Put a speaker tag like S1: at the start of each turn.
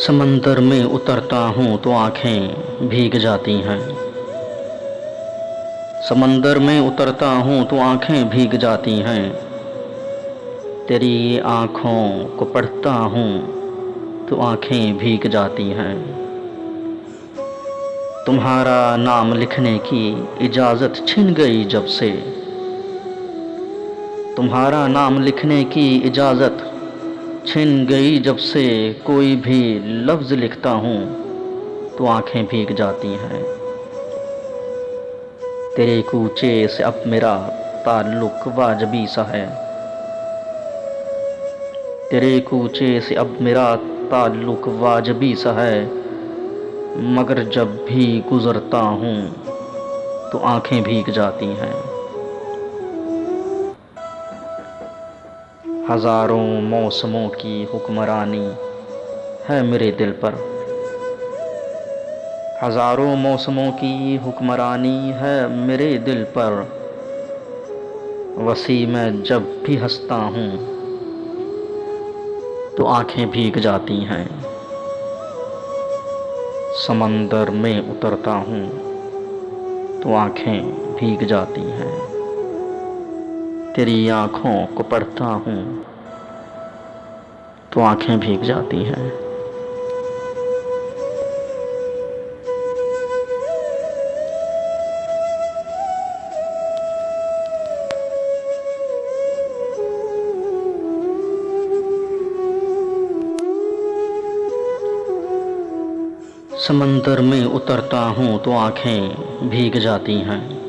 S1: समंदर में उतरता हूँ तो आँखें भीग जाती हैं। समंदर में उतरता हूँ तो आँखें भीग जाती हैं। तेरी आँखों को पढ़ता हूँ तो आँखें भीग जाती हैं। तुम्हारा नाम लिखने की इजाज़त छिन गई जब से। तुम्हारा नाम लिखने की इजाज़त छिन गई जब से। कोई भी लफ्ज़ लिखता हूँ तो आँखें भीग जाती हैं। तेरे कूचे से अब मेरा ताल्लुक़ वाजिबी सा है। तेरे कूचे से अब मेरा ताल्लुक़ वाजिबी सा है। मगर जब भी गुज़रता हूँ तो आँखें भीग जाती हैं। हज़ारों मौसमों की हुक्मरानी है मेरे दिल पर। हज़ारों मौसमों की हुक्मरानी है मेरे दिल पर। वसी में जब भी हंसता हूँ तो आँखें भीग जाती हैं। समंदर में उतरता हूँ तो आँखें भीग जाती हैं। तेरी आँखों को पढ़ता हूँ तो आँखें भीग जाती हैं। समंदर में उतरता हूँ तो आँखें भीग जाती हैं।